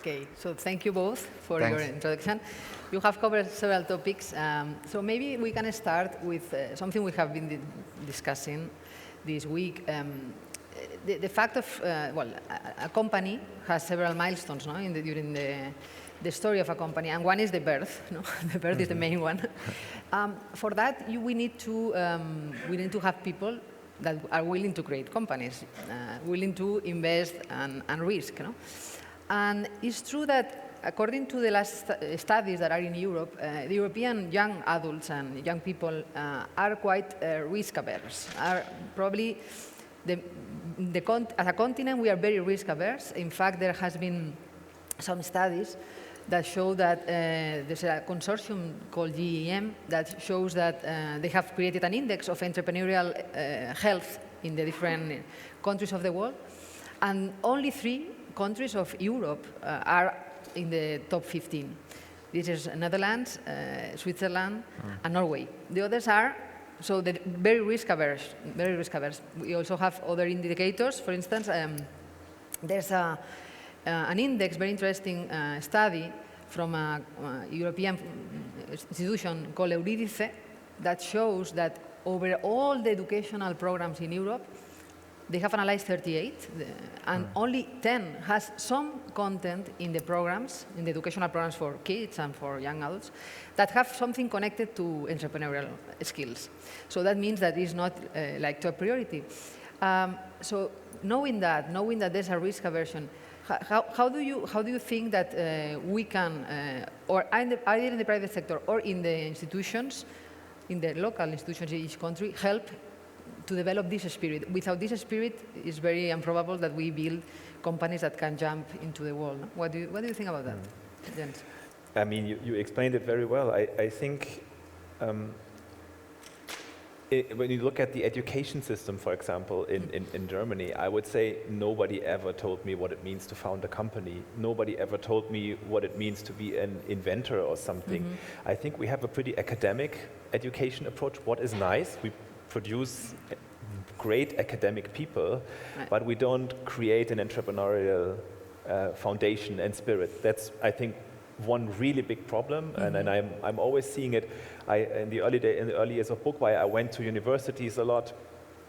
Okay, so thank you both for Thanks. your introduction. You have covered several topics, so maybe we can start with something we have been discussing this week. The fact of, well, a company has several milestones, no, during the story of a company, and one is the birth. No? The birth is the main one. For that, we need to have people that are willing to create companies, willing to invest and risk. No? And it's true that according to the last studies that are in Europe, the European young adults and young people are quite risk averse. Are probably as a continent, we are very risk averse. In fact, there has been some studies that show that there's a consortium called GEM that shows that they have created an index of entrepreneurial health in the different countries of the world, and only 3 countries of Europe are in the top 15. This is Netherlands, Switzerland, and Norway. The others are so they're very risk averse. Very risk averse. We also have other indicators. For instance, there's an index, very interesting study from a European institution called Eurydice that shows that over all the educational programs in Europe, they have analyzed 38, and only 10 has some content in the programs, in the educational programs for kids and for young adults, that have something connected to entrepreneurial skills. So that means that it's not like top priority. So knowing that there's a risk aversion, how do you think that we can, or either in the private sector or in the institutions, in the local institutions in each country, help to develop this spirit? Without this spirit, it's very improbable that we build companies that can jump into the world. No? What do you think about that, Jens? I mean, you explained it very well. I think when you look at the education system, for example, in Germany, I would say nobody ever told me what it means to found a company. Nobody ever told me what it means to be an inventor or something. I think we have a pretty academic education approach. What is nice, we produce great academic people, but we don't create an entrepreneurial foundation and spirit. That's, I think, one really big problem, and I'm always seeing it. In the early years of Bookwire, I went to universities a lot.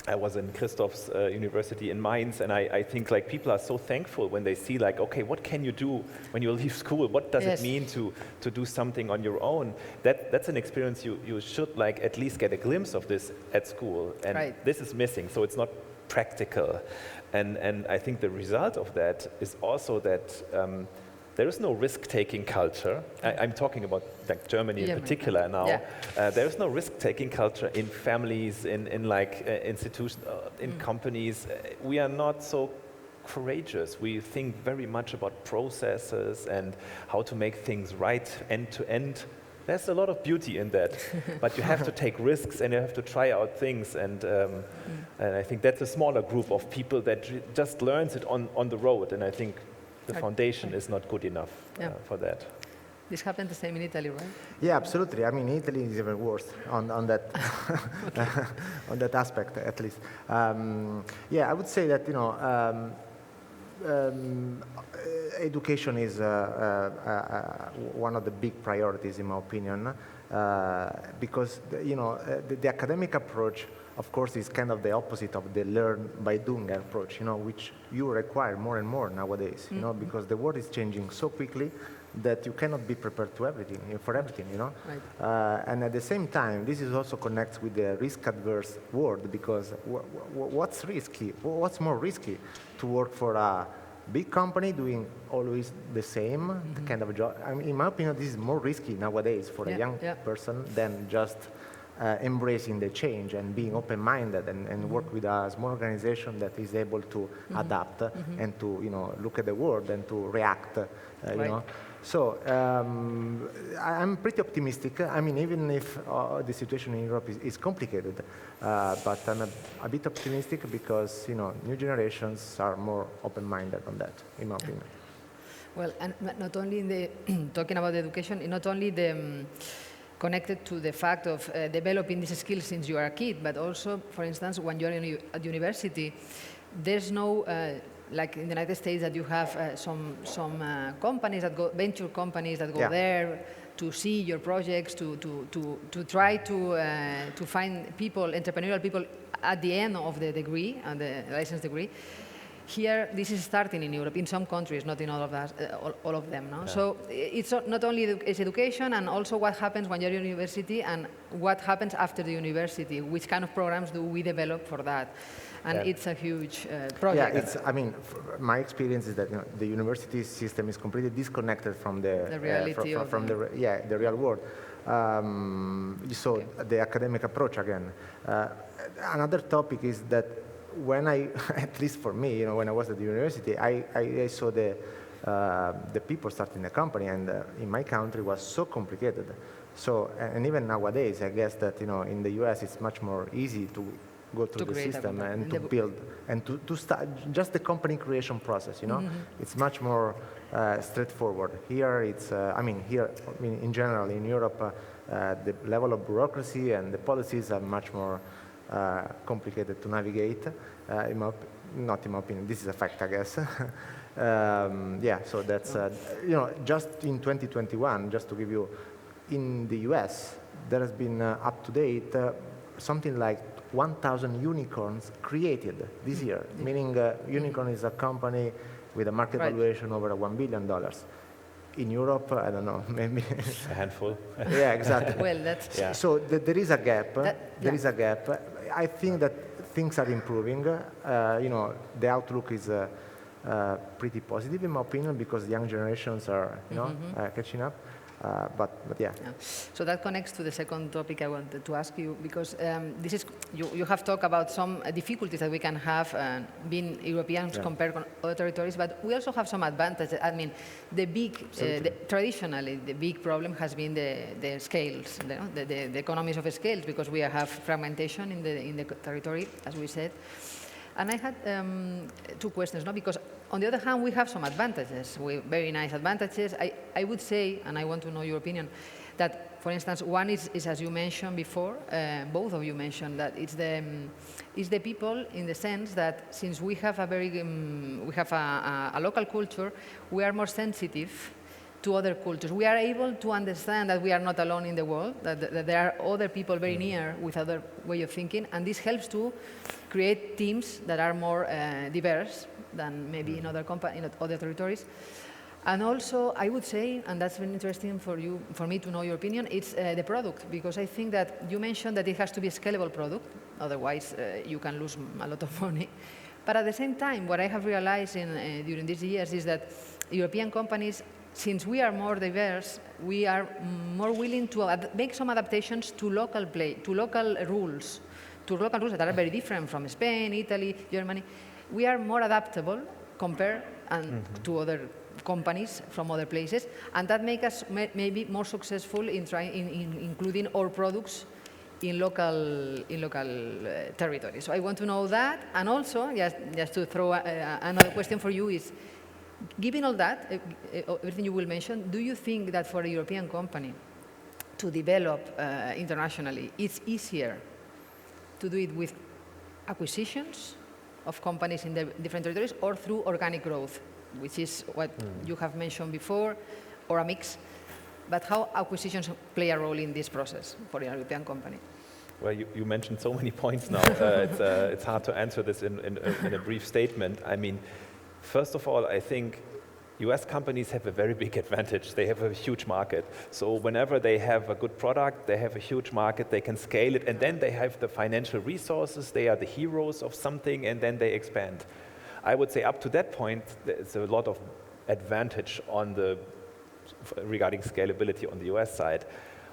I was in Christoph's University in Mainz, and I think like people are so thankful when they see like, okay, what can you do when you leave school? What does it mean to do something on your own? That's an experience you should like at least get a glimpse of this at school, and this is missing, so it's not practical. And I think the result of that is also that there is no risk-taking culture. I'm talking about like Germany in particular now. There is no risk-taking culture in families, in institutions, in companies. We are not so courageous. We think very much about processes and how to make things right end to end. There's a lot of beauty in that, but you have to take risks and you have to try out things. And I think that's a smaller group of people that just learns it on the road. And I think the foundation is not good enough for that. This happened the same in Italy, right? Yeah, absolutely. I mean, Italy is even worse on that on that aspect, at least. Yeah, I would say that education is one of the big priorities, in my opinion, because the academic approach, of course, is kind of the opposite of the learn by doing approach, which you require more and more nowadays, because the world is changing so quickly that you cannot be prepared for everything, Right. And at the same time, this is also connects with the risk-adverse world, because what's risky? What's more risky? To work for a big company doing always the same kind of job? I mean, in my opinion, this is more risky nowadays for a young person than just embracing the change and being open-minded and work with a small organization that is able to adapt and to look at the world and to react. So I'm pretty optimistic. I mean, even if the situation in Europe is complicated, but I'm a bit optimistic because new generations are more open-minded on that, in my opinion. Well, and not only in the talking about education, not only the connected to the fact of developing these skills since you are a kid, but also, for instance, when you're at university, there's no like in the United States, that you have some companies that go, venture companies that go there to see your projects, to try to find people, entrepreneurial people, at the end of the degree, and the license degree. Here, this is starting in Europe, in some countries, not in all of that, all of them. No? Yeah. So it's not only it's education, and also what happens when you're in university, and what happens after the university. Which kind of programs do we develop for that? And it's a huge project. Yeah, I mean, my experience is that the university system is completely disconnected from the reality the real world. So the academic approach again. Another topic is that when I, at least for me, when I was at the university, I saw the people starting a company, and in my country was so complicated. So, and even nowadays, I guess that in the US it's much more easy to go through the system and to build and to start just the company creation process. It's much more straightforward. Here, it's in general in Europe, the level of bureaucracy and the policies are much more complicated to navigate, not in my opinion. This is a fact, I guess. So that's, just in 2021, just to give you, in the US, there has been up to date something like 1,000 unicorns created this year, meaning unicorn is a company with a market valuation over $1 billion. In Europe, I don't know, maybe a handful. Yeah, exactly. Well, that's so there is a gap. There is a gap. I think that things are improving. The outlook is pretty positive in my opinion, because the young generations are catching up. But yeah. So that connects to the second topic I wanted to ask you, because this is you have talked about some difficulties that we can have being Europeans compared to other territories, but we also have some advantages. I mean, traditionally the big problem has been the scales, the economies of scales, because we have fragmentation in the territory, as we said. And I had two questions, because on the other hand, we have some advantages, very nice advantages. I would say, and I want to know your opinion, that, for instance, one is as you mentioned before, both of you mentioned, that it's the people, in the sense that since we have a local culture, we are more sensitive to other cultures. We are able to understand that we are not alone in the world, that there are other people very near with other way of thinking, and this helps to create teams that are more diverse than maybe in other territories. And also, I would say, and that's been interesting for me to know your opinion, it's the product, because I think that you mentioned that it has to be a scalable product, otherwise you can lose a lot of money. But at the same time, what I have realized during these years is that European companies, since we are more diverse, we are more willing to make some adaptations to local rules that are very different from Spain, Italy, Germany. We are more adaptable compared to other companies from other places, and that makes us maybe more successful in including our products in local territories. So I want to know that, and also, just to throw another question for you is, given all that, everything you will mention, do you think that for a European company to develop internationally, it's easier to do it with acquisitions of companies in the different territories, or through organic growth, which is what you have mentioned before, or a mix? But how acquisitions play a role in this process for a European company? Well, you mentioned so many points now. It's hard to answer this in a brief statement. I mean, first of all, I think US companies have a very big advantage. They have a huge market. So whenever they have a good product, they have a huge market, they can scale it, and then they have the financial resources, they are the heroes of something, and then they expand. I would say up to that point, there's a lot of advantage regarding scalability on the US side.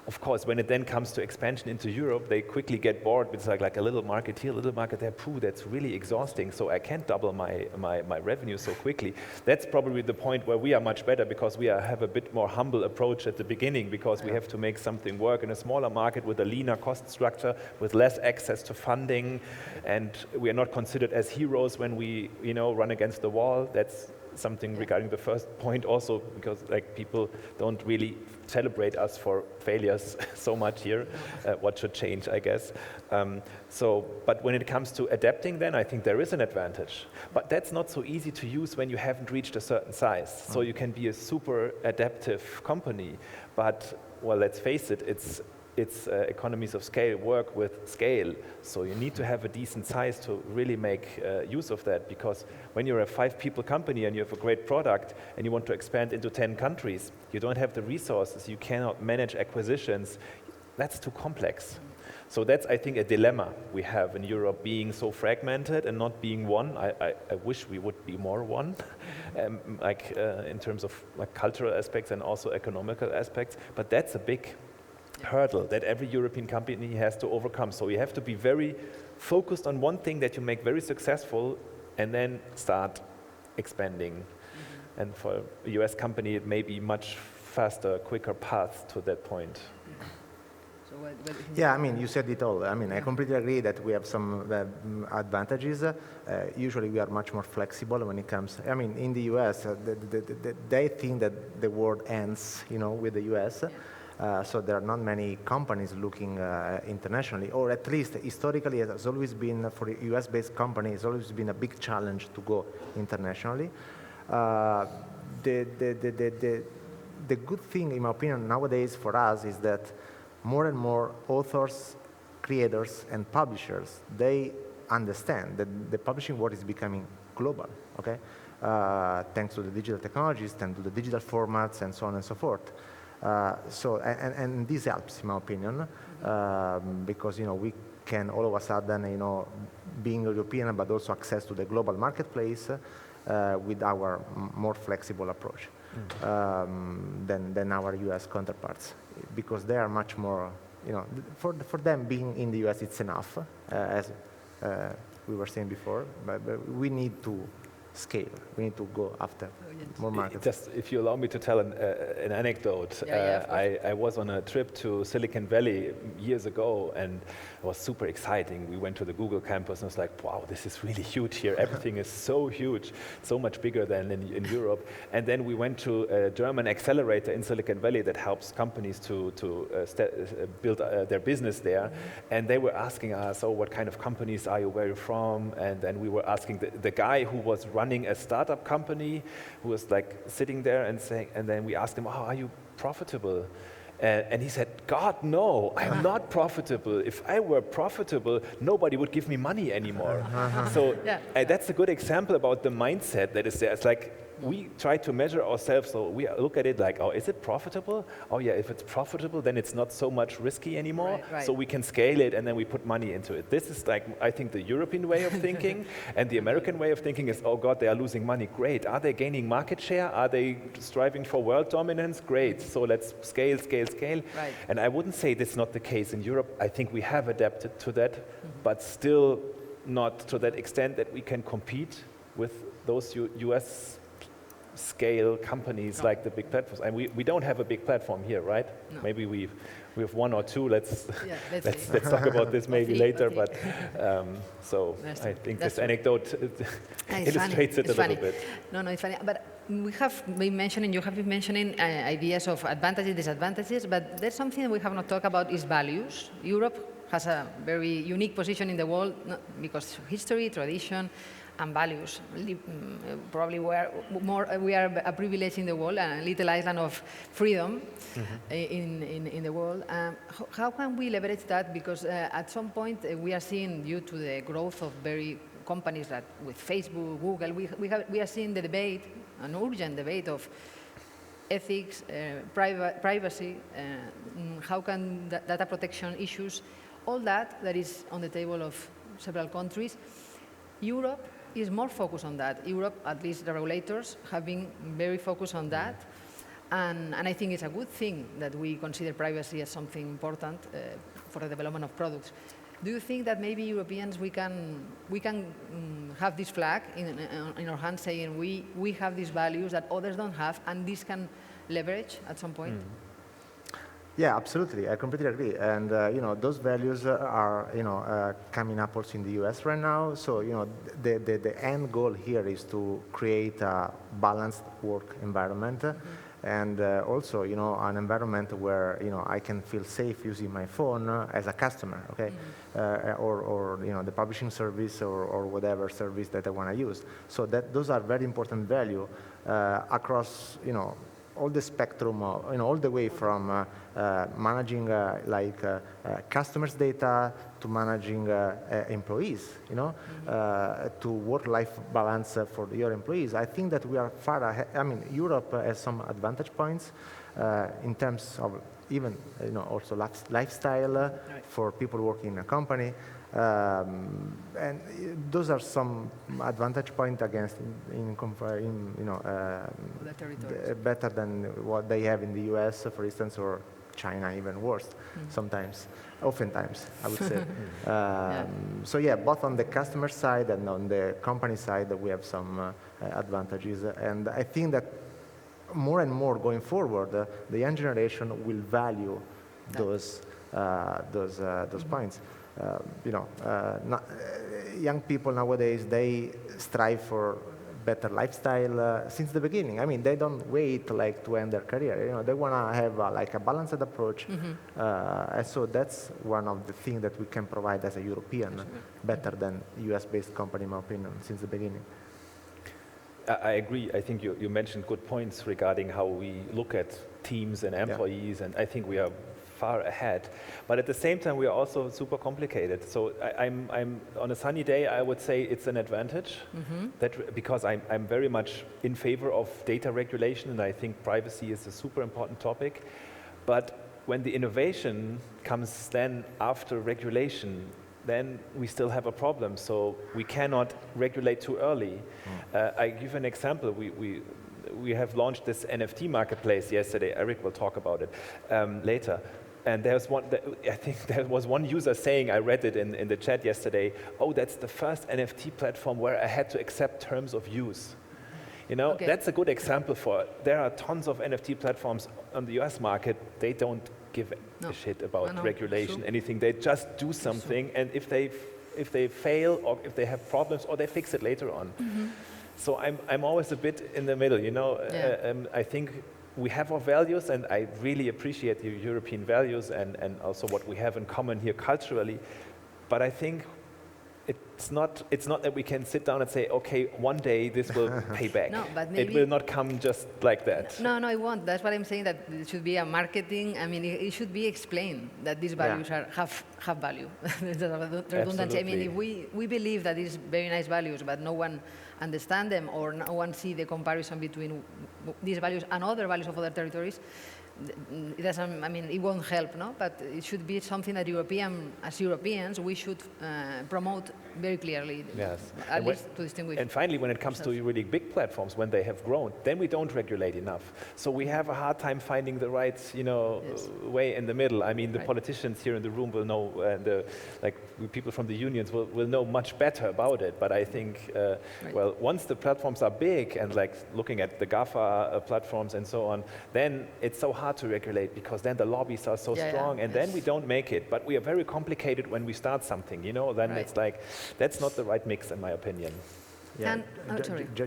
Of course, when it then comes to expansion into Europe, they quickly get bored. It's like a little market here, a little market there. Pooh, that's really exhausting. So I can't double my revenue so quickly. That's probably the point where we are much better, because we have a bit more humble approach at the beginning, because we have to make something work in a smaller market with a leaner cost structure, with less access to funding, and we are not considered as heroes when we run against the wall. That's something regarding the first point also, because like people don't really celebrate us for failures so much here. What should change, I guess. But when it comes to adapting, then I think there is an advantage. But that's not so easy to use when you haven't reached a certain size. So you can be a super adaptive company, but well, let's face it, it's economies of scale work with scale. So you need to have a decent size to really make use of that, because when you're a 5-people company and you have a great product and you want to expand into 10 countries, you don't have the resources, you cannot manage acquisitions. That's too complex. So that's, I think, a dilemma we have in Europe, being so fragmented and not being one. I wish we would be more one, in terms of like cultural aspects and also economical aspects. But that's a big hurdle that every European company has to overcome. So you have to be very focused on one thing that you make very successful and then start expanding. And for a US company, it may be much faster, quicker path to that point. Yeah, I mean, you said it all. I mean, I completely agree that we have some advantages. Usually we are much more flexible when it comes, I mean, in the US, they think that the world ends, with the US. So there are not many companies looking internationally, or at least historically it has always been, for a US-based company, it's always been a big challenge to go internationally. The good thing, in my opinion, nowadays for us is that more and more authors, creators, and publishers, they understand that the publishing world is becoming global, okay? Thanks to the digital technologies, thanks to the digital formats, and so on and so forth. And this helps, in my opinion, because we can all of a sudden, being European, but also access to the global marketplace with our more flexible approach than our US counterparts, because they are much more, for them being in the US it's enough, as we were saying before, but we need to scale. We need to go after more markets. Just if you allow me to tell an anecdote, I was on a trip to Silicon Valley years ago, and it was super exciting. We went to the Google campus, and I was like, wow, this is really huge here. Everything is so huge, so much bigger than in Europe. And then we went to a German accelerator in Silicon Valley that helps companies to build their business there. And they were asking us, oh, what kind of companies are you, where are you from? And then we were asking the guy who was running a startup company, who was like sitting there and saying, and then we asked him, oh, are you profitable? And he said, God, no, I'm not profitable. If I were profitable, nobody would give me money anymore. So that's a good example about the mindset that is there. It's like we try to measure ourselves, so we look at it like, oh, is it profitable? Oh yeah, if it's profitable, then it's not so much risky anymore, so we can scale it and then we put money into it. This is like, I think, the European way of thinking, and the American way of thinking is, oh God, they are losing money, great. Are they gaining market share? Are they striving for world dominance? Great, so let's scale, scale, scale. Right. And I wouldn't say this is not the case in Europe. I think we have adapted to that, but still not to that extent that we can compete with those US scale companies like the big platforms. And we don't have a big platform here, right? No. Maybe we have one or two. Let's talk about this maybe later. But so I think this anecdote illustrates it a little bit. No, it's funny. But we have been mentioning, you have been mentioning ideas of advantages, disadvantages, but there's something that we have not talked about is values. Europe has a very unique position in the world because history, tradition, and values. Probably we are a privilege in the world and a little island of freedom in the world. How can we leverage that? Because at some point we are seeing, due to the growth of very companies that with Facebook, Google, we are seeing the debate, an urgent debate of ethics, privacy, how can data protection issues, all that is on the table of several countries. Europe is more focused on that. Europe, at least the regulators, have been very focused on that. And I think it's a good thing that we consider privacy as something important for the development of products. Do you think that maybe Europeans, we can have this flag in our hands saying we have these values that others don't have, and this can leverage at some point? Yeah, absolutely. I completely agree. And those values are coming up also in the U.S. right now. So the end goal here is to create a balanced work environment, and also an environment where I can feel safe using my phone as a customer, okay, or the publishing service or whatever service that I want to use. So those are very important value across all the spectrum, all the way from managing customers' data to managing employees, to work-life balance for your employees. I think that we are far ahead. I mean, Europe has some advantage points in terms of even also lifestyle for people working in a company. And those are some advantage point against better than what they have in the US, for instance, or China, even worse sometimes, oftentimes, I would say. So yeah, both on the customer side and on the company side, we have some advantages. And I think that more and more going forward, the young generation will value those points. Young people nowadays, they strive for better lifestyle since the beginning. I mean, they don't wait to end their career. They want to have a balanced approach. And so that's one of the things that we can provide as a European, better than US-based company, in my opinion, since the beginning. I agree. I think you mentioned good points regarding how we look at teams and employees, and I think we are far ahead. But at the same time, we are also super complicated. So I'm on a sunny day, I would say it's an advantage that because I'm very much in favor of data regulation, and I think privacy is a super important topic. But when the innovation comes then after regulation, then we still have a problem. So we cannot regulate too early. I give an example. We have launched this NFT marketplace yesterday. Eric will talk about it later. And there's one, I think there was one user saying, I read it in the chat yesterday, oh, that's the first NFT platform where I had to accept terms of use. That's a good example for it. There are tons of NFT platforms on the US market. They don't give a shit about regulation, anything. They just do something, and if they fail or if they have problems, or they fix it later on. So I'm always a bit in the middle, I think we have our values, and I really appreciate the European values and also what we have in common here culturally. But I think it's not that we can sit down and say, okay, one day this will pay back. No, but maybe it will not come just like that. No, it won't. That's what I'm saying, that it should be a marketing. I mean, it should be explained that these values have value. Redundancy. I mean, if we believe that these very nice values, but no one understand them, or no one see the comparison between these values and other values of other territories, it doesn't, I mean, it won't help, no? But it should be something that as Europeans, we should promote very clearly, at least to distinguish. And finally, when it comes to really big platforms, when they have grown, then we don't regulate enough. So we have a hard time finding the right, way in the middle. I mean, the politicians here in the room will know, and people from the unions will know much better about it. But I think, well, once the platforms are big and looking at the GAFA platforms and so on, then it's so hard to regulate, because then the lobbies are so strong, and then we don't make it. But we are very complicated when we start something, then it's that's not the right mix, in my opinion. Yeah,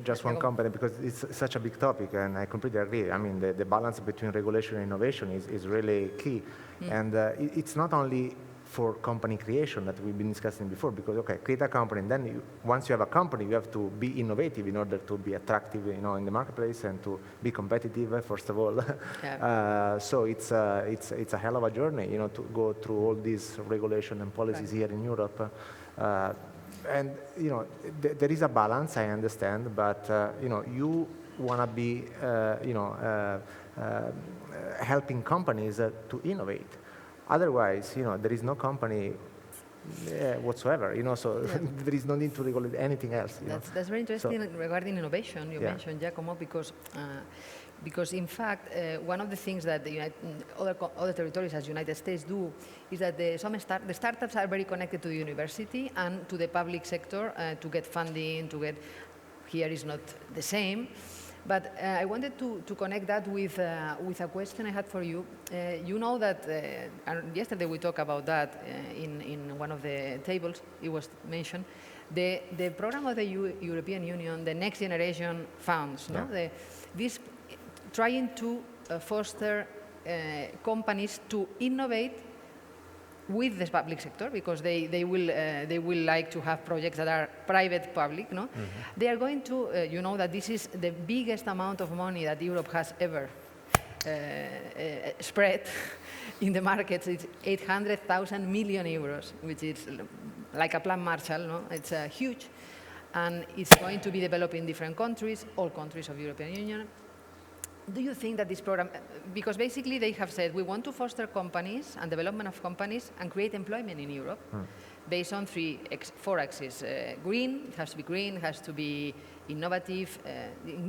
just one comment, because it's such a big topic, and I completely agree. I mean, the balance between regulation and innovation is really key. And it's not only for company creation that we've been discussing before, because, create a company, and then once you have a company, you have to be innovative in order to be attractive, in the marketplace, and to be competitive, first of all. So it's a hell of a journey, to go through all these regulation and policies here in Europe. And, there is a balance, I understand, but, you want to be, helping companies to innovate. Otherwise, there is no company whatsoever, so there is no need to regulate anything else. That's very interesting regarding innovation. You mentioned, Giacomo, because in fact, one of the things that other territories as United States do is that the startups are very connected to the university and to the public sector to get funding, here is not the same. But I wanted to connect that with a question I had for you. You know that, and yesterday we talked about that in one of the tables, it was mentioned, the program of the European Union, the Next Generation Funds, no? This trying to foster companies to innovate with the public sector, because they will like to have projects that are private public, no? They are going to, you know that this is the biggest amount of money that Europe has ever spread in the markets. It's 800,000 million euros, which is like a plan Marshall, no? It's huge, and it's going to be developed in different countries, all countries of the European Union. Do you think that this program, because basically they have said, we want to foster companies and development of companies and create employment in Europe based on four axes. Green, it has to be green, it has to be innovative,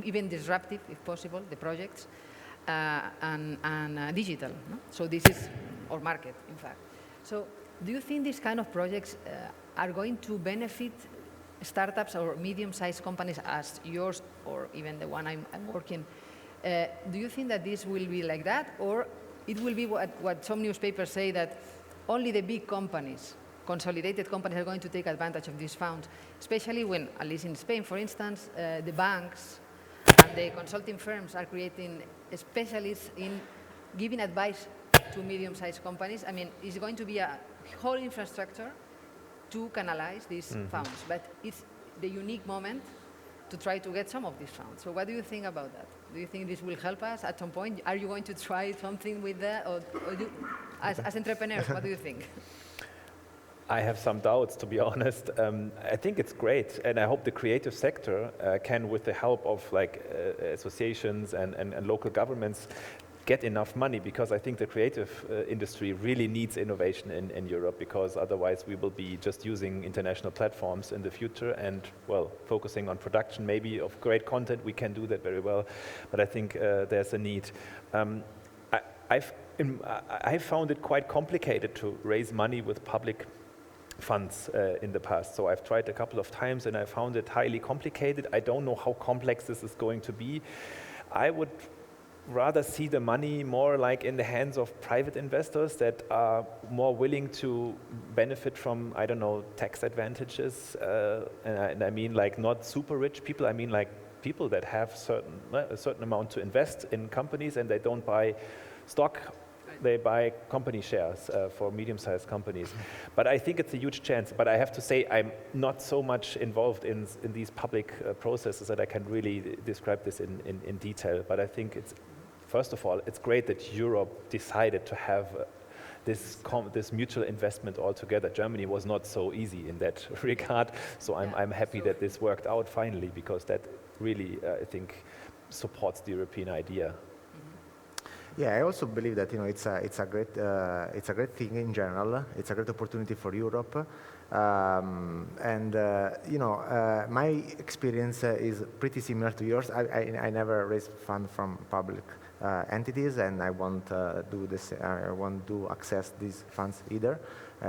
even disruptive if possible, the projects, and digital. No? So this is our market, in fact. So do you think these kind of projects are going to benefit startups or medium-sized companies as yours, or even the one I'm working? Do you think that this will be like that, or it will be what some newspapers say, that only the big companies, consolidated companies, are going to take advantage of these funds, especially when, at least in Spain, for instance, the banks and the consulting firms are creating specialists in giving advice to medium-sized companies? I mean, it's going to be a whole infrastructure to canalize these funds, but it's the unique moment to try to get some of these funds. So what do you think about that? Do you think this will help us at some point? Are you going to try something with that? Or as entrepreneurs, what do you think? I have some doubts, to be honest. I think it's great, and I hope the creative sector can, with the help of associations and local governments, get enough money, because I think the creative industry really needs innovation in Europe, because otherwise we will be just using international platforms in the future and, well, focusing on production maybe of great content. We can do that very well, but I think there's a need. I've found it quite complicated to raise money with public funds in the past. So I've tried a couple of times and I found it highly complicated. I don't know how complex this is going to be. I would rather see the money more like in the hands of private investors that are more willing to benefit from, I don't know, tax advantages. And I mean like not super rich people, I mean like people that have a certain amount to invest in companies, and they don't buy stock, they buy company shares for medium-sized companies. But I think it's a huge chance. But I have to say, I'm not so much involved in these public processes that I can really describe this in detail. But I think it's, first of all, it's great that Europe decided to have this mutual investment all together. Germany was not so easy in that regard. So I'm happy that this worked out finally, because that really, I think, supports the European idea. Yeah, I also believe that it's a great thing in general. It's a great opportunity for Europe, my experience is pretty similar to yours. I never raised fund from public entities, and I won't do this. I won't do access these funds either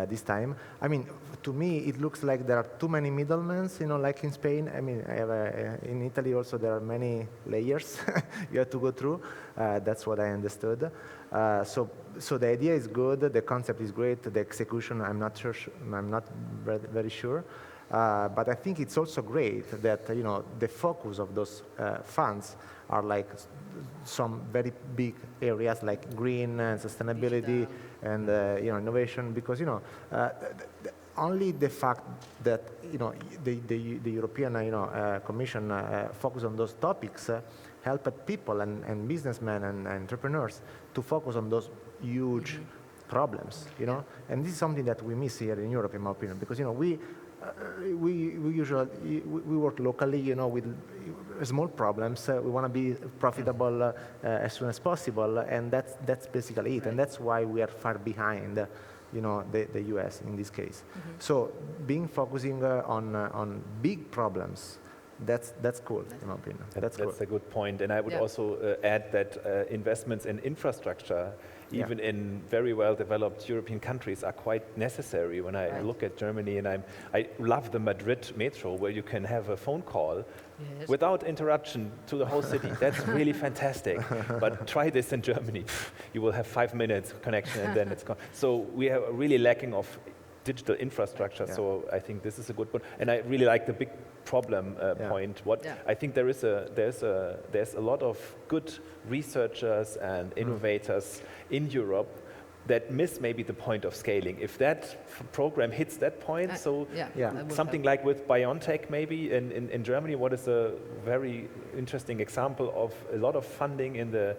this time. I mean, to me, it looks like there are too many middlemen. Like in Spain. I mean, in Italy also there are many layers you have to go through. That's what I understood. So the idea is good. The concept is great. The execution, I'm not sure. I'm not very sure. But I think it's also great that the focus of those funds are like some very big areas like green and sustainability and innovation, because only the fact that the European Commission focus on those topics help people and businessmen and entrepreneurs to focus on those huge problems, and this is something that we miss here in Europe, in my opinion, because we usually work locally, with small problems. We want to be profitable as soon as possible, and that's basically it. And that's why we are far behind, the US in this case. So focusing on big problems That's cool, in my opinion. That's cool. a good point. And I would Yeah. also add that investments in infrastructure, Yeah. even in very well-developed European countries, are quite necessary. When I Right. look at Germany, and I love the Madrid metro, where you can have a phone call Yes. without interruption to the whole city. That's really fantastic. But try this in Germany. You will have 5 minutes connection, and then it's gone. So we are really lacking of digital infrastructure. Yeah. So I think this is a good point. And I really like the big problem point. What Yeah. I think there's a lot of good researchers and innovators in Europe that miss maybe the point of scaling. If that program hits that point, so Yeah. Yeah. that would something help. like with BioNTech maybe in Germany, what is a very interesting example of a lot of funding in the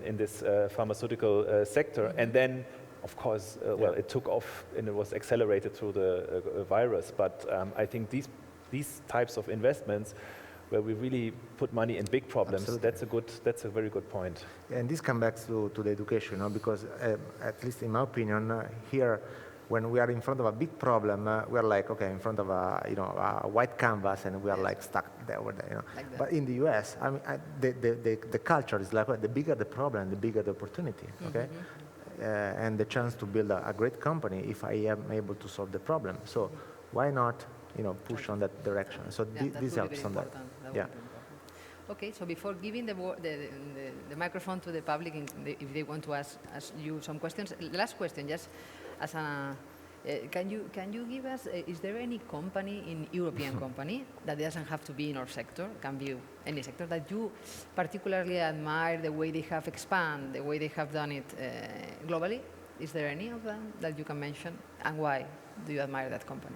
in this pharmaceutical sector, and then of course, well, it took off and it was accelerated through the virus. But I think these types of investments, where we really put money in big problems, Absolutely. that's a very good point. And this comes back to the education, because at least in my opinion, here, when we are in front of a big problem, we are like, okay, in front of a white canvas, and we are like stuck there over there. Like that. But in the US, I mean, the culture is like, well, the bigger the problem, the bigger the opportunity. Okay. And the chance to build a great company if I am able to solve the problem. So why not, push on that direction? So Yeah, that this would be helps very on that. important. That would Yeah. be important. Okay, so before giving the microphone to the public, if they want to ask you some questions, the last question, just as a, can you give us, is there any company, European company, that doesn't have to be in our sector, can be any sector, that you particularly admire the way they have expanded, the way they have done it globally? Is there any of them that you can mention, and why do you admire that company?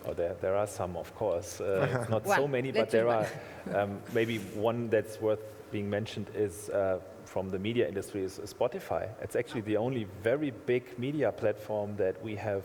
Oh, there are some, of course. It's not so One. many, Let's but there choose are. Maybe one that's worth being mentioned is from the media industry is Spotify. It's actually the only very big media platform that we have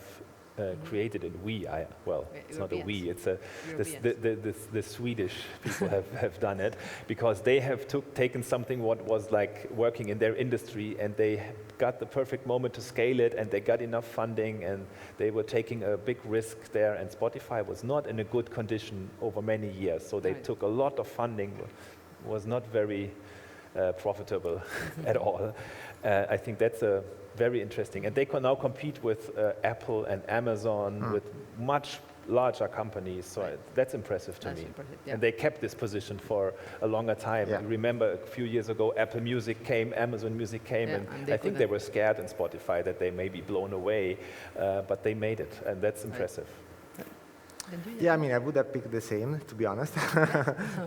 created in it's not a we, it's the Swedish people have done it, because they have taken something what was like working in their industry, and they got the perfect moment to scale it, and they got enough funding, and they were taking a big risk there, and Spotify was not in a good condition over many years, so they Right. took a lot of funding, was not very profitable at all. I think that's a very interesting, and they can now compete with Apple and Amazon, with much larger companies. So that's impressive to That's me. impressive, yeah. And they kept this position for a longer time. Yeah. I remember a few years ago, Apple Music came, Amazon Music came, Yeah, and and they I think they couldn't. were scared in Spotify that they may be blown away, but they made it, and that's impressive. And do you- Yeah, I mean, I would have picked the same, to be honest.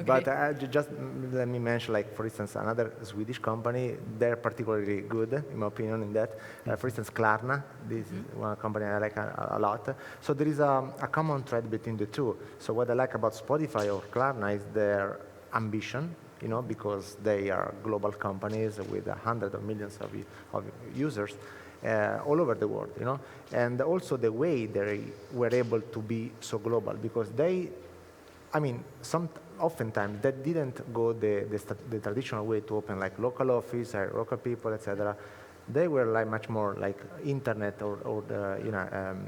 But just let me mention, like, for instance, another Swedish company. They're particularly good, in my opinion, in that. For instance, Klarna. This is one company I like a lot. So there is a common thread between the two. So what I like about Spotify or Klarna is their ambition, because they are global companies with hundreds of millions of users. All over the world, and also the way they were able to be so global, because oftentimes they didn't go the traditional way to open like local office or local people, etc. They were like much more like internet or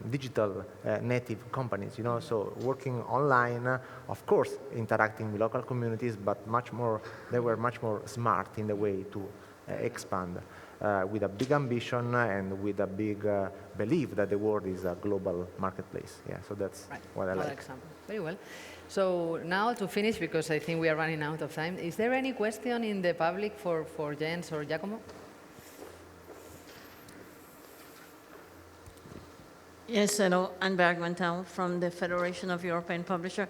digital native companies, so working online, of course, interacting with local communities, but they were much more smart in the way to expand. With a big ambition and with a big belief that the world is a global marketplace. Yeah, so that's Right. what I Another like. example. Very well. So now to finish, because I think we are running out of time, is there any question in the public for Jens or Giacomo? Yes, hello, Anne Bergmann from the Federation of European Publishers.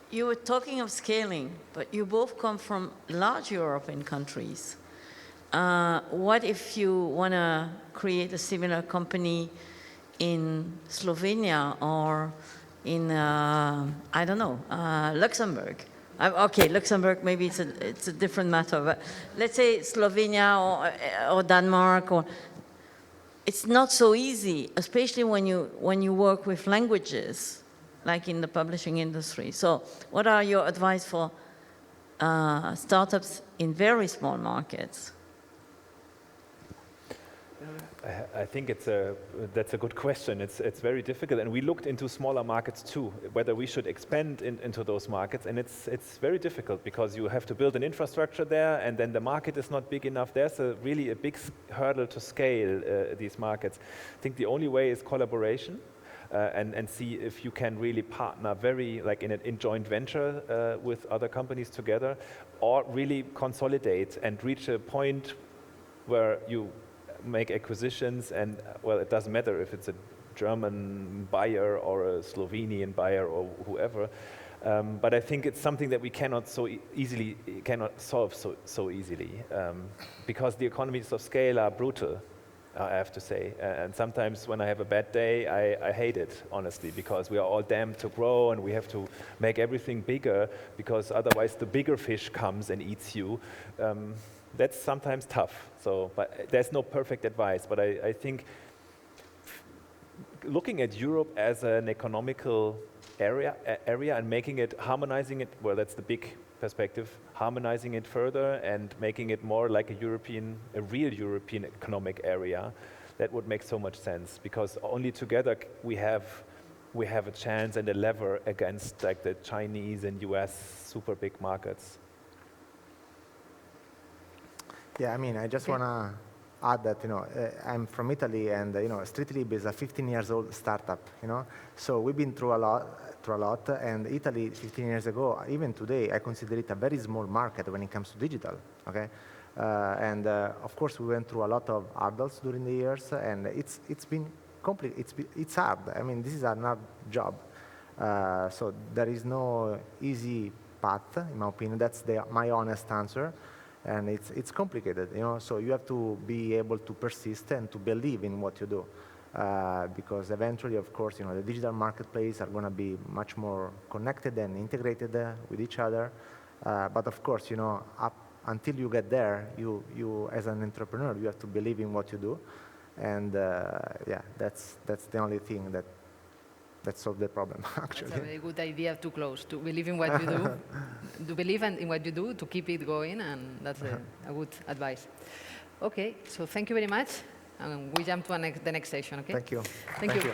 You were talking of scaling, but you both come from large European countries. What if you want to create a similar company in Slovenia or in, I don't know, Luxembourg? Okay, Luxembourg, maybe it's a different matter, but let's say Slovenia or Denmark, it's not so easy, especially when you work with languages, like in the publishing industry. So what are your advice for startups in very small markets? I think that's a good question. It's very difficult, and we looked into smaller markets too, whether we should expand into those markets, and it's very difficult because you have to build an infrastructure there, and then the market is not big enough. There's really a big hurdle to scale these markets. I think the only way is collaboration. And see if you can really partner like in joint venture with other companies together, or really consolidate and reach a point where you make acquisitions, and well, it doesn't matter if it's a German buyer or a Slovenian buyer or whoever. But I think it's something that we cannot solve so easily, because the economies of scale are brutal, I have to say. And sometimes when I have a bad day, I hate it, honestly, because we are all damned to grow and we have to make everything bigger, because otherwise the bigger fish comes and eats you. That's sometimes tough. But there's no perfect advice. But I think looking at Europe as an economical area and making it, harmonizing it, well, that's the big perspective, harmonizing it further and making it more like a real European economic area, that would make so much sense, because only together we have a chance and a lever against like the Chinese and US super big markets. Yeah, I mean, I just want to add that, I'm from Italy, and, Streetlib is a 15 years old startup, So we've been through a lot, and Italy 15 years ago, even today, I consider it a very small market when it comes to digital, okay? And of course, we went through a lot of hurdles during the years, and it's been complicated. It's hard. I mean, this is a hard job. So there is no easy path, in my opinion. That's my honest answer. And it's complicated, so you have to be able to persist and to believe in what you do. Because eventually, of course, the digital marketplace are going to be much more connected and integrated with each other. But of course, until you get there, you as an entrepreneur, you have to believe in what you do. And yeah, that's the only thing that solves the problem, actually. That's a very good idea to close, to believe in what you do, to believe in what you do, to keep it going, and that's a good advice. Okay, so thank you very much, and we jump to the next session, okay? Thank you. Thank you.